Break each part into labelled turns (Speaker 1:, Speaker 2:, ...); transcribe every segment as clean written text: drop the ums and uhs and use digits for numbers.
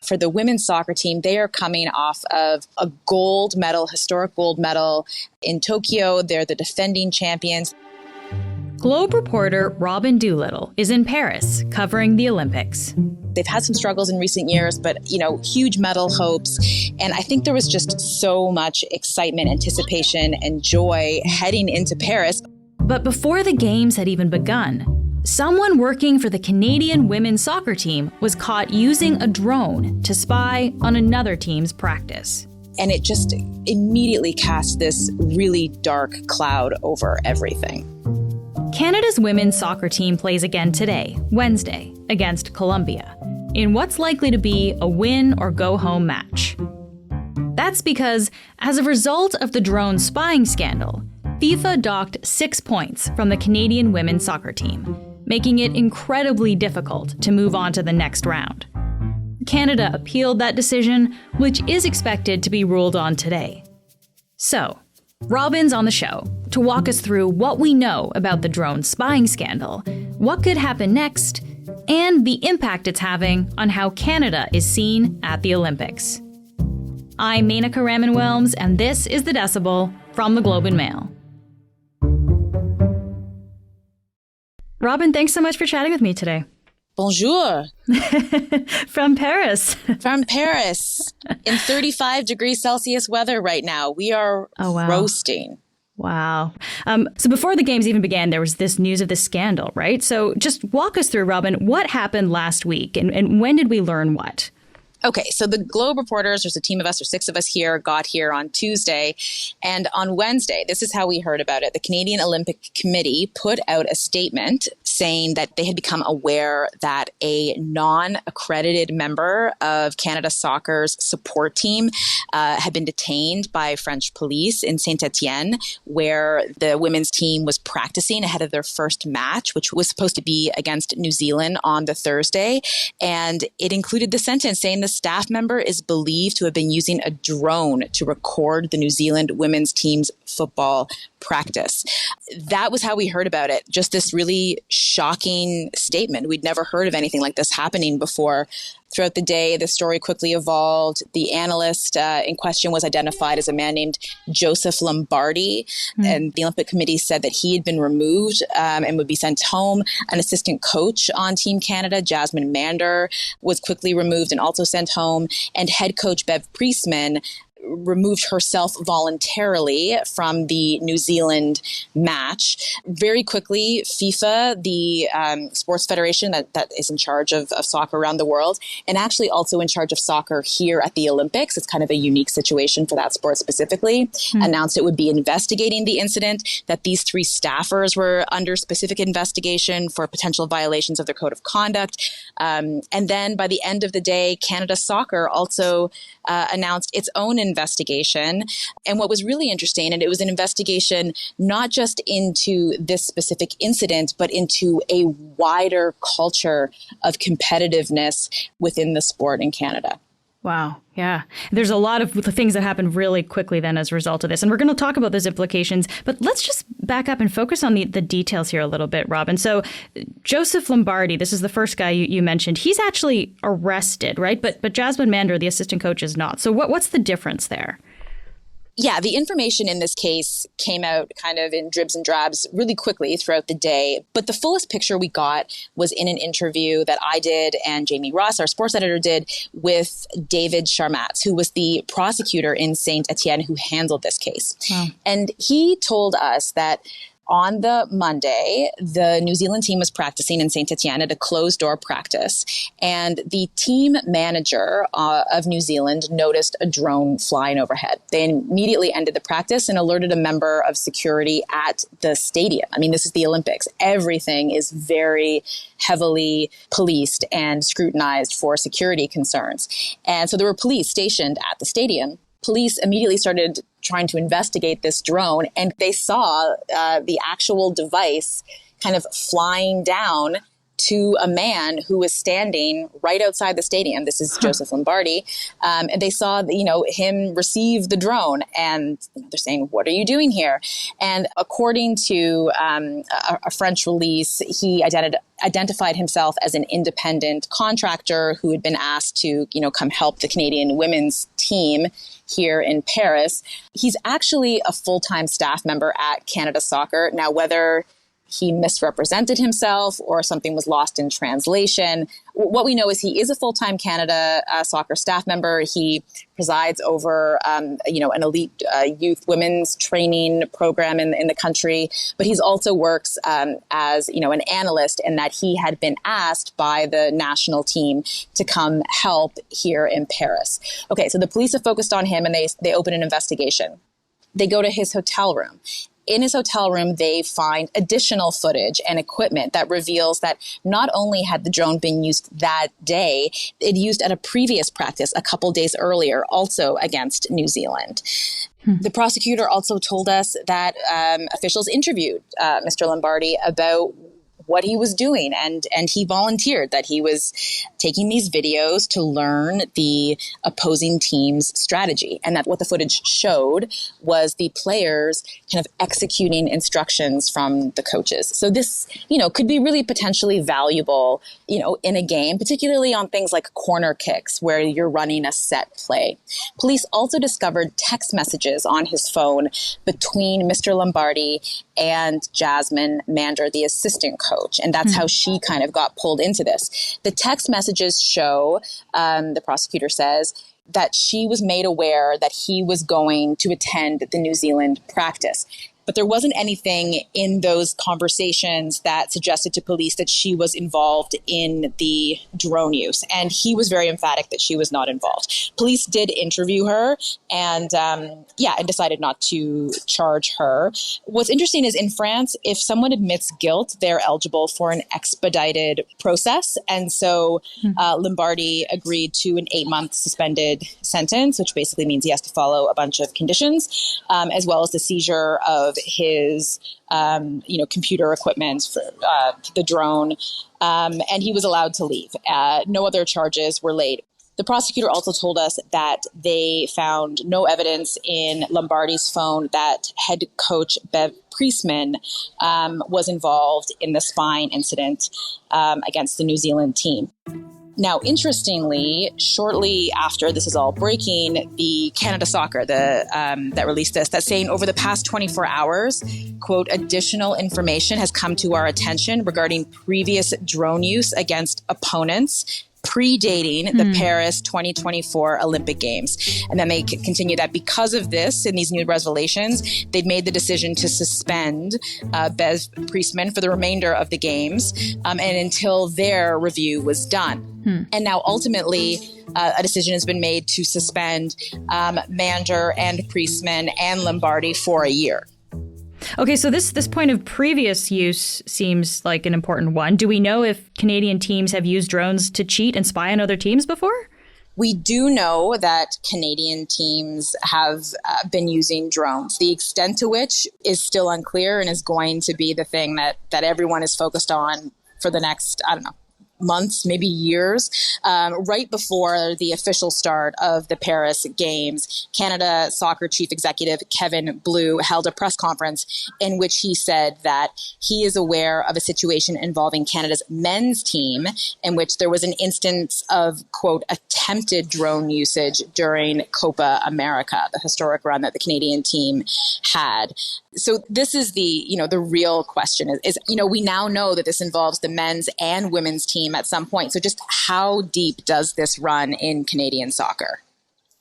Speaker 1: for the women's soccer team, they are coming off of a gold medal, historic gold medal in Tokyo. They're the defending champions.
Speaker 2: Globe reporter Robyn Doolittle is in Paris covering the Olympics.
Speaker 1: They've had some struggles in recent years, but, huge medal hopes. And I think there was just so much excitement, anticipation, and joy heading into Paris.
Speaker 2: But before the games had even begun, someone working for the Canadian women's soccer team was caught using a drone to spy on another team's practice.
Speaker 1: And it just immediately cast this really dark cloud over everything.
Speaker 2: Canada's women's soccer team plays again today, Wednesday, against Colombia, in what's likely to be a win-or-go-home match. That's because, as a result of the drone spying scandal, FIFA docked 6 points from the Canadian women's soccer team, making it incredibly difficult to move on to the next round. Canada appealed that decision, which is expected to be ruled on today. So, Robyn's on the show to walk us through what we know about the drone spying scandal, what could happen next, and the impact it's having on how Canada is seen at the Olympics. I'm Menaka Raman-Wilms, and this is The Decibel from the Globe and Mail. Robyn, thanks so much for chatting with me today.
Speaker 1: Bonjour.
Speaker 2: From Paris.
Speaker 1: From Paris. In 35 degrees Celsius weather right now. We are roasting.
Speaker 2: Wow. So before the games even began, there was this news of this scandal, right? So just walk us through, Robyn, what happened last week and when did we learn what?
Speaker 1: Okay, so the Globe reporters, there's a team of us, or 6 of us here, got here on Tuesday. And on Wednesday, this is how we heard about it. The Canadian Olympic Committee put out a statement saying that they had become aware that a non-accredited member of Canada Soccer's support team had been detained by French police in Saint-Étienne, where the women's team was practicing ahead of their first match, which was supposed to be against New Zealand on the Thursday. And it included the sentence saying the staff member is believed to have been using a drone to record the New Zealand women's team's football practice. That was how we heard about it. Just this really shocking statement. We'd never heard of anything like this happening before. Throughout the day, the story quickly evolved. The analyst in question was identified as a man named Joseph Lombardi. And the Olympic Committee said that he had been removed and would be sent home. An assistant coach on Team Canada, Jasmine Mander, was quickly removed and also sent home. And head coach Bev Priestman removed herself voluntarily from the New Zealand match. Very quickly, FIFA, the sports federation that is in charge of soccer around the world, and actually also in charge of soccer here at the Olympics, it's kind of a unique situation for that sport specifically, announced it would be investigating the incident, that these 3 staffers were under specific investigation for potential violations of their code of conduct. And then by the end of the day, Canada Soccer also announced its own investigation. And what was really interesting, and it was an investigation not just into this specific incident, but into a wider culture of competitiveness within the sport in Canada.
Speaker 2: Wow. Yeah. There's a lot of things that happened really quickly then as a result of this. And we're going to talk about those implications. But let's just back up and focus on the details here a little bit, Robyn. So Joseph Lombardi, this is the first guy you mentioned. He's actually arrested, right? But Jasmine Mander, the assistant coach, is not. So what's the difference there?
Speaker 1: Yeah, the information in this case came out kind of in dribs and drabs really quickly throughout the day. But the fullest picture we got was in an interview that I did and Jamie Ross, our sports editor, did with David Charmatz, who was the prosecutor in Saint-Étienne who handled this case. Wow. And he told us that on the Monday, the New Zealand team was practicing in Saint-Étienne at a closed-door practice, and the team manager of New Zealand noticed a drone flying overhead. They immediately ended the practice and alerted a member of security at the stadium. I mean, this is the Olympics. Everything is very heavily policed and scrutinized for security concerns. And so there were police stationed at the stadium. Police immediately started trying to investigate this drone, and they saw the actual device kind of flying down to a man who was standing right outside the stadium. This is Joseph Lombardi. And they saw, him receive the drone, and they're saying, "What are you doing here?" And according to a French release, he identified himself as an independent contractor who had been asked to, come help the Canadian women's team here in Paris. He's actually a full-time staff member at Canada Soccer. Now, whether he misrepresented himself or something was lost in translation, what we know is he is a full-time Canada Soccer staff member. He presides over, an elite youth women's training program in the country. But he also works as, an analyst, in that he had been asked by the national team to come help here in Paris. Okay, so the police have focused on him, and they open an investigation. They go to his hotel room. In his hotel room, they find additional footage and equipment that reveals that not only had the drone been used that day, it used at a previous practice a couple days earlier, also against New Zealand. The prosecutor also told us that officials interviewed Mr. Lombardi about what he was doing, and he volunteered that he was taking these videos to learn the opposing team's strategy, and that what the footage showed was the players kind of executing instructions from the coaches. So this, could be really potentially valuable, in a game, particularly on things like corner kicks where you're running a set play. Police also discovered text messages on his phone between Mr. Lombardi and Jasmine Mander, the assistant coach. And that's how she kind of got pulled into this. The text messages show, the prosecutor says, that she was made aware that he was going to attend the New Zealand practice. But there wasn't anything in those conversations that suggested to police that she was involved in the drone use. And he was very emphatic that she was not involved. Police did interview her and decided not to charge her. What's interesting is in France, if someone admits guilt, they're eligible for an expedited process. And so Lombardi agreed to an 8-month suspended sentence, which basically means he has to follow a bunch of conditions, as well as the seizure of his, computer equipment for the drone, and he was allowed to leave. No other charges were laid. The prosecutor also told us that they found no evidence in Lombardi's phone that head coach Bev Priestman was involved in the spying incident against the New Zealand team. Now, interestingly, shortly after this is all breaking, the Canada Soccer that released this, that's saying over the past 24 hours, quote, additional information has come to our attention regarding previous drone use against opponents predating the Paris 2024 Olympic Games. And then they continue that because of this, in these new revelations, they've made the decision to suspend Bev Priestman for the remainder of the games and until their review was done. And now ultimately, a decision has been made to suspend Mander and Priestman and Lombardi for a year.
Speaker 2: Okay, so this point of previous use seems like an important one. Do we know if Canadian teams have used drones to cheat and spy on other teams before?
Speaker 1: We do know that Canadian teams have been using drones. The extent to which is still unclear and is going to be the thing that everyone is focused on for the next, months, maybe years. Right before the official start of the Paris Games, Canada Soccer Chief Executive Kevin Blue held a press conference in which he said that he is aware of a situation involving Canada's men's team in which there was an instance of, quote, attempted drone usage during Copa America, the historic run that the Canadian team had. So this is the real question is, we now know that this involves the men's and women's team at some point. So just how deep does this run in Canadian soccer?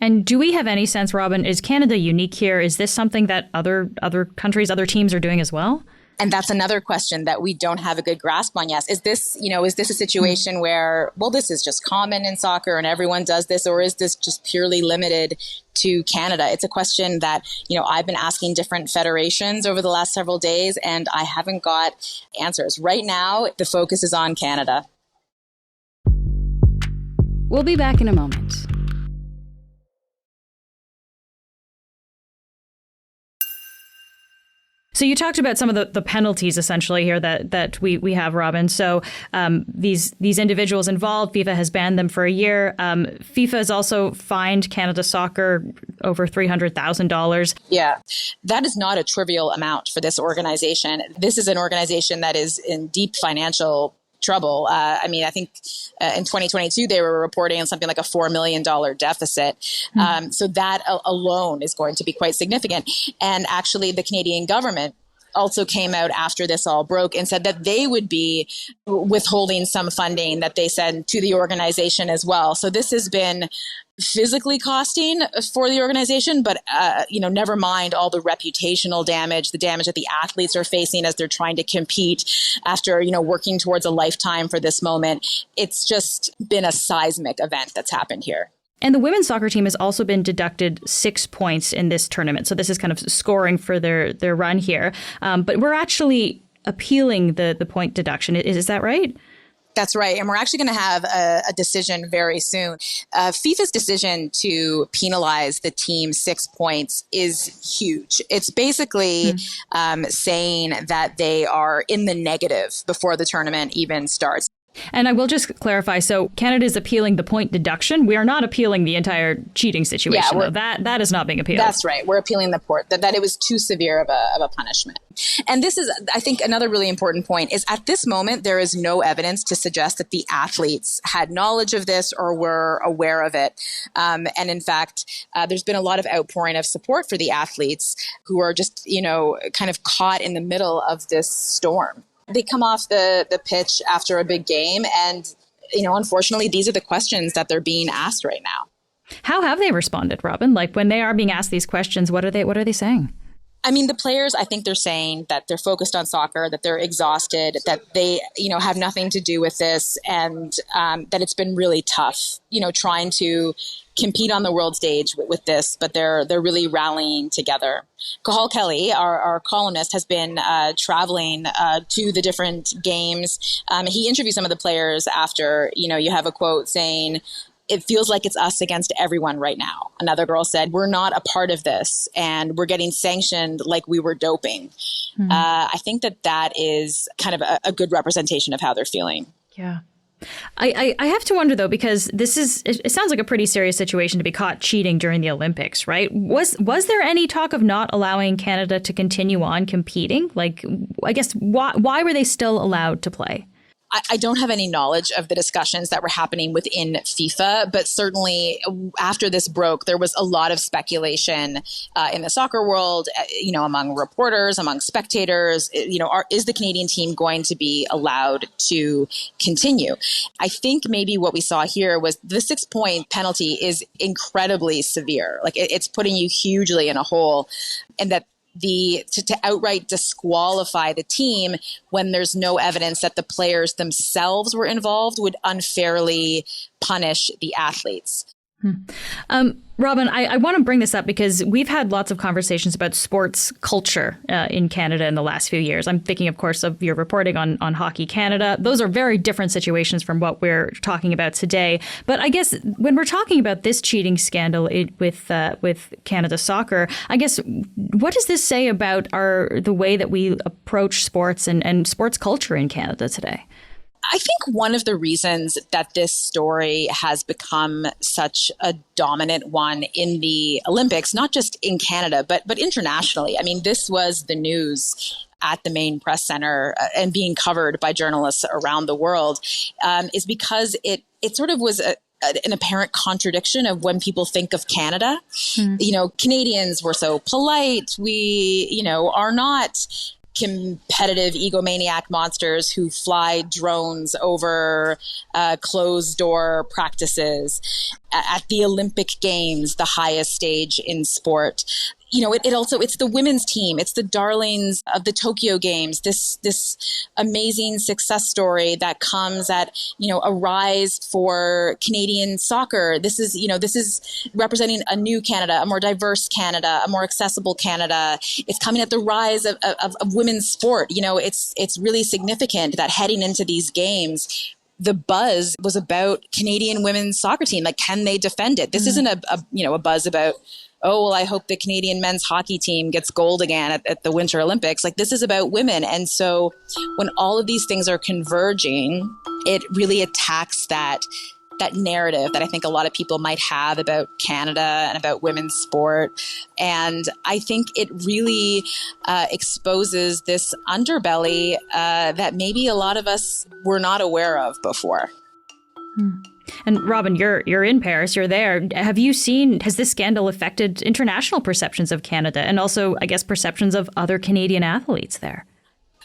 Speaker 2: And do we have any sense, Robyn, is Canada unique here? Is this something that other countries, other teams are doing as well?
Speaker 1: And that's another question that we don't have a good grasp on yet. Is this a situation where, this is just common in soccer and everyone does this, or is this just purely limited to Canada? It's a question that, I've been asking different federations over the last several days, and I haven't got answers. Right now, the focus is on Canada.
Speaker 2: We'll be back in a moment. So you talked about some of the penalties essentially here that we have, Robyn. So these individuals involved, FIFA has banned them for a year. FIFA has also fined Canada Soccer over $300,000.
Speaker 1: Yeah, that is not a trivial amount for this organization. This is an organization that is in deep financial trouble. I think in 2022, they were reporting on something like a $4 million deficit. So that alone is going to be quite significant. And actually, the Canadian government also came out after this all broke and said that they would be withholding some funding that they send to the organization as well. So this has been physically costing for the organization, but never mind all the reputational damage, the damage that the athletes are facing as they're trying to compete after, working towards a lifetime for this moment. It's just been a seismic event that's happened here.
Speaker 2: And the women's soccer team has also been deducted 6 points in this tournament. So this is kind of scoring for their run here. But we're actually appealing the point deduction. Is that right?
Speaker 1: That's right. And we're actually going to have a decision very soon. FIFA's decision to penalize the team 6 points is huge. It's basically saying that they are in the negative before the tournament even starts.
Speaker 2: And I will just clarify. So Canada is appealing the point deduction. We are not appealing the entire cheating situation. Though. That is not being appealed.
Speaker 1: That's right. We're appealing the port that it was too severe of a punishment. And this is, I think, another really important point is at this moment, there is no evidence to suggest that the athletes had knowledge of this or were aware of it. And in fact, there's been a lot of outpouring of support for the athletes who are just, kind of caught in the middle of this storm. They come off the pitch after a big game. And, unfortunately, these are the questions that they're being asked right now.
Speaker 2: How have they responded, Robyn? Like when they are being asked these questions, what are they saying?
Speaker 1: I mean, the players, I think they're saying that they're focused on soccer, that they're exhausted, that they, have nothing to do with this, and that it's been really tough, trying to compete on the world stage with this, but they're really rallying together. Cahal Kelly, our columnist, has been traveling to the different games. He interviewed some of the players after, you have a quote saying, "It feels like it's us against everyone right now." Another girl said, "We're not a part of this and we're getting sanctioned like we were doping." I think that is kind of a good representation of how they're feeling.
Speaker 2: Yeah. I have to wonder, though, because it sounds like a pretty serious situation to be caught cheating during the Olympics, right? Was there any talk of not allowing Canada to continue on competing? Like, I guess, why were they still allowed to play?
Speaker 1: I don't have any knowledge of the discussions that were happening within FIFA, but certainly after this broke, there was a lot of speculation in the soccer world, among reporters, among spectators, is the Canadian team going to be allowed to continue? I think maybe what we saw here was the 6 point penalty is incredibly severe. Like it's putting you hugely in a hole, and that to outright disqualify the team when there's no evidence that the players themselves were involved would unfairly punish the athletes.
Speaker 2: Robyn, I want to bring this up because we've had lots of conversations about sports culture in Canada in the last few years. I'm thinking, of course, of your reporting on Hockey Canada. Those are very different situations from what we're talking about today. But I guess when we're talking about this cheating scandal with Canada Soccer, I guess what does this say about the way that we approach sports and sports culture in Canada today?
Speaker 1: I think one of the reasons that this story has become such a dominant one in the Olympics, not just in Canada, but internationally. I mean, this was the news at the main press center and being covered by journalists around the world, is because it sort of was an apparent contradiction of when people think of Canada. Canadians were so polite. We, are not competitive egomaniac monsters who fly drones over closed door practices. At the Olympic Games, the highest stage in sport. It's the women's team. It's the darlings of the Tokyo Games. This amazing success story that comes at, a rise for Canadian soccer. This is representing a new Canada, a more diverse Canada, a more accessible Canada. It's coming at the rise of women's sport. It's really significant that heading into these games, the buzz was about Canadian women's soccer team. Like, can they defend it? This isn't a buzz about, oh, well, I hope the Canadian men's hockey team gets gold again at the Winter Olympics. Like, this is about women. And so when all of these things are converging, it really attacks that narrative that I think a lot of people might have about Canada and about women's sport. And I think it really exposes this underbelly that maybe a lot of us were not aware of before.
Speaker 2: And Robyn, you're in Paris, you're there. Has this scandal affected international perceptions of Canada and also, I guess, perceptions of other Canadian athletes there?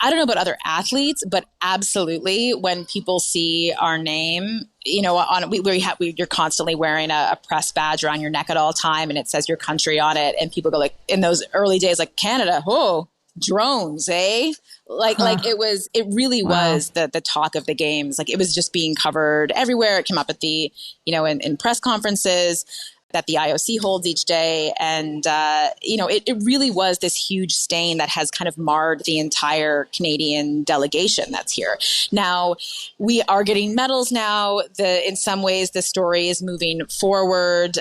Speaker 1: I don't know about other athletes, but absolutely when people see our name, you're constantly wearing a press badge around your neck at all time and it says your country on it. And people go like, in those early days, like, Canada, oh, drones, eh? It really was the talk of the games. Like, it was just being covered everywhere. It came up at in press conferences that the IOC holds each day. And, it really was this huge stain that has kind of marred the entire Canadian delegation that's here. Now, we are getting medals now. In some ways, the story is moving forward.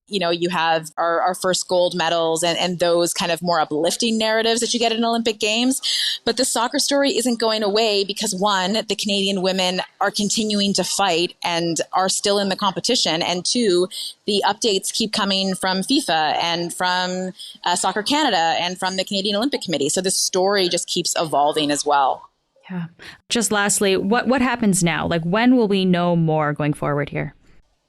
Speaker 1: You have our first gold medals and those kind of more uplifting narratives that you get in Olympic Games. But the soccer story isn't going away because, one, the Canadian women are continuing to fight and are still in the competition. And two, the updates keep coming from FIFA and from Soccer Canada and from the Canadian Olympic Committee. So this story just keeps evolving as well.
Speaker 2: Yeah. Just lastly, what happens now? Like, when will we know more going forward here?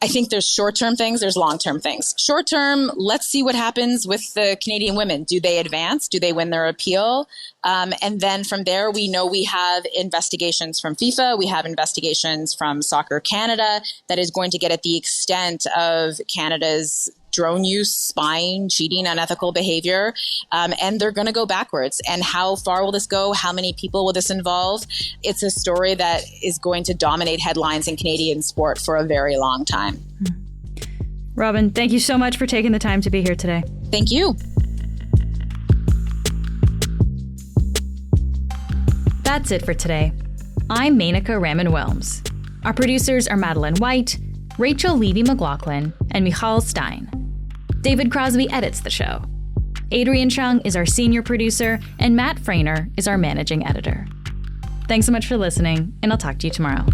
Speaker 1: I think there's short-term things, there's long-term things. Short-term, let's see what happens with the Canadian women. Do they advance? Do they win their appeal? And then from there, we know we have investigations from FIFA. We have investigations from Soccer Canada that is going to get at the extent of Canada's drone use, spying, cheating, unethical behavior. And they're going to go backwards. And how far will this go? How many people will this involve? It's a story that is going to dominate headlines in Canadian sport for a very long time.
Speaker 2: Robyn, thank you so much for taking the time to be here today.
Speaker 1: Thank you.
Speaker 2: That's it for today. I'm Menaka Raman-Wilms. Our producers are Madeline White, Rachel Levy-McLaughlin, and Michal Stein. David Crosby edits the show. Adrian Chung is our senior producer, and Matt Frainer is our managing editor. Thanks so much for listening, and I'll talk to you tomorrow.